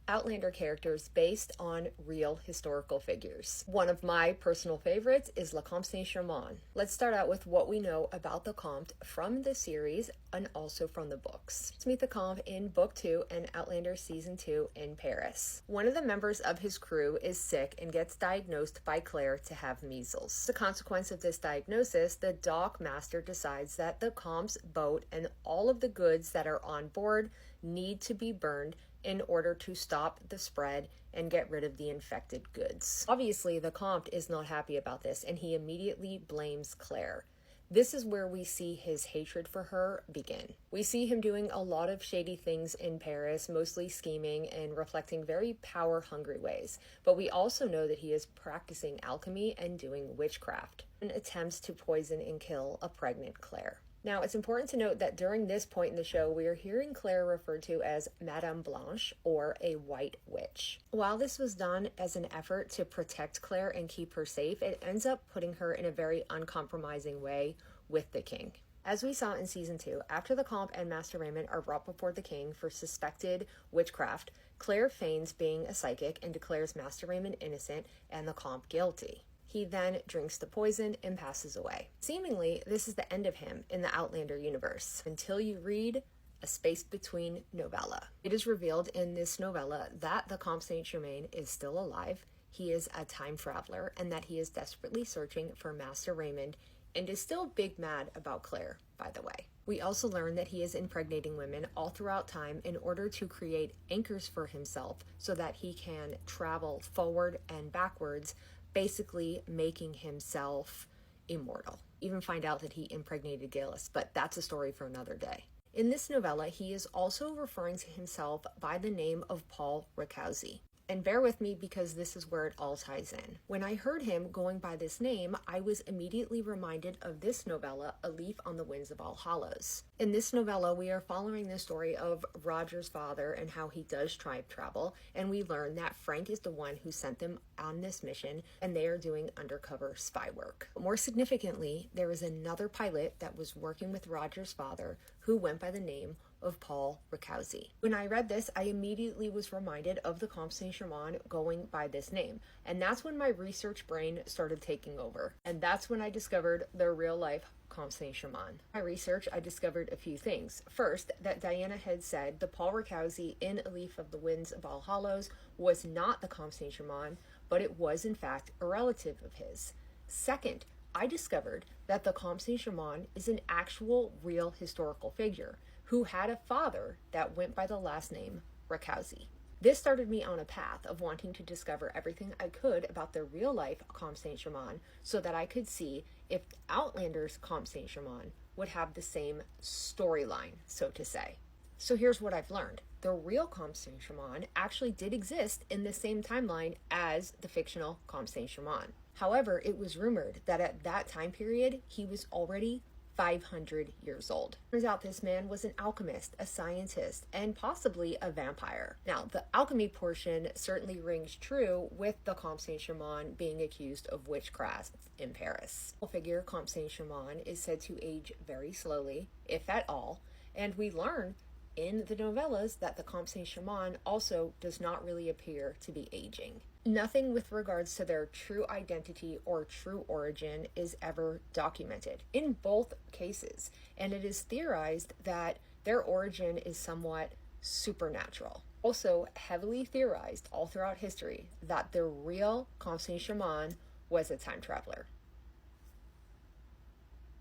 Outlander characters based on real historical figures. One of my personal favorites is Comte St. Let's start out with what we know about the Comte from the series and also from the books. Let's meet the Comte in Book 2 and Outlander Season 2 in Paris. One of the members of his crew is sick and gets diagnosed by Claire to have measles. As a consequence of this diagnosis, the dock master decides that the Comte's boat and all of the goods that are on board need to be burned in order to stop the spread and get rid of the infected goods. Obviously, the Comte is not happy about this, and he immediately blames Claire. This is where we see his hatred for her begin. We see him doing a lot of shady things in Paris, mostly scheming and reflecting very power-hungry ways. But we also know that he is practicing alchemy and doing witchcraft, and attempts to poison and kill a pregnant Claire. Now, it's important to note that during this point in the show, we are hearing Claire referred to as Madame Blanche, or a White Witch. While this was done as an effort to protect Claire and keep her safe, it ends up putting her in a very uncompromising way with the king. As we saw in Season 2, after the Comte and Master Raymond are brought before the king for suspected witchcraft, Claire feigns being a psychic and declares Master Raymond innocent and the Comte guilty. He then drinks the poison and passes away. Seemingly, this is the end of him in the Outlander universe, until you read A Space Between novella. It is revealed in this novella that the Comte St. Germain is still alive, he is a time traveler, and that he is desperately searching for Master Raymond, and is still big mad about Claire, by the way. We also learn that he is impregnating women all throughout time in order to create anchors for himself so that he can travel forward and backwards, basically making himself immortal. Even find out that he impregnated Gallus, but that's a story for another day. In this novella, he is also referring to himself by the name of Paul Rakowski. And bear with me because this is where it all ties in. When I heard him going by this name, I was immediately reminded of this novella, A Leaf on the Winds of All Hallows. In this novella, we are following the story of Roger's father and how he does time travel, and we learn that Frank is the one who sent them on this mission, and they are doing undercover spy work. More significantly, there is another pilot that was working with Roger's father who went by the name of Paul Rakowski. When I read this, I immediately was reminded of the Comte St. Germain going by this name. And that's when my research brain started taking over. And that's when I discovered the real life Comte St. Germain. In my research, I discovered a few things. First, that Diana had said the Paul Rakowski in A Leaf of the Winds of All Hallows was not the Comte St. Germain, but it was in fact a relative of his. Second, I discovered that the Comte St. Germain is an actual real historical figure who had a father that went by the last name Rakowski. This started me on a path of wanting to discover everything I could about the real life Comte St. Germain so that I could see if Outlander's Comte St. Germain would have the same storyline, so to say. So here's what I've learned. The real Comte St. Germain actually did exist in the same timeline as the fictional Comte St. Germain. However, it was rumored that at that time period, he was already 500 years old. Turns out this man was an alchemist, a scientist, and possibly a vampire. Now, the alchemy portion certainly rings true with the Comte St. Germain being accused of witchcraft in Paris. The figure Comte St. Germain is said to age very slowly, if at all, and we learn in the novellas that the Comte St. Germain also does not really appear to be aging. Nothing with regards to their true identity or true origin is ever documented in both cases, and it is theorized that their origin is somewhat supernatural. Also heavily theorized all throughout history that the real Comte St. Germain was a time traveler.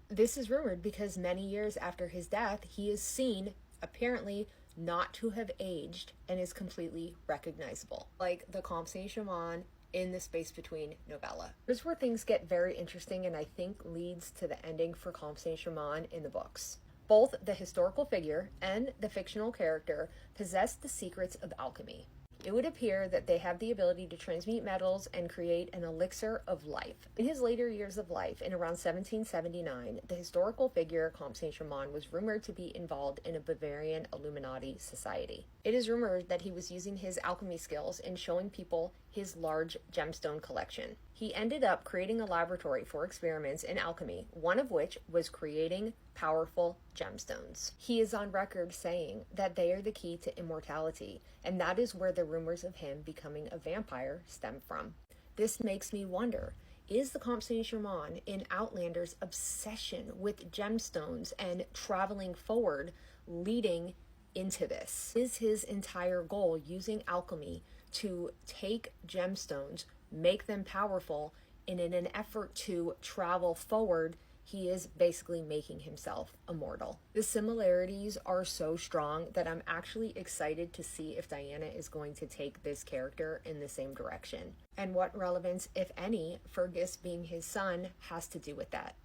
This is rumored because many years after his death, he is seen apparently not to have aged and is completely recognizable, like the Comte St. Germain in The Space Between novella. Here's where things get very interesting and I think leads to the ending for Comte St. Germain in the books. Both the historical figure and the fictional character possess the secrets of alchemy. It would appear that they have the ability to transmute metals and create an elixir of life. In his later years of life, in around 1779, the historical figure Comte St. Germain was rumored to be involved in a Bavarian Illuminati society. It is rumored that he was using his alchemy skills in showing people his large gemstone collection. He ended up creating a laboratory for experiments in alchemy, one of which was creating powerful gemstones. He is on record saying that they are the key to immortality, and that is where the rumors of him becoming a vampire stem from. This makes me wonder, is the Comte St. Germain in Outlander's obsession with gemstones and traveling forward leading into this? Is his entire goal using alchemy to take gemstones, make them powerful, and in an effort to travel forward, he is basically making himself immortal? The similarities are so strong that I'm actually excited to see if Diana is going to take this character in the same direction. And what relevance, if any, Fergus being his son has to do with that.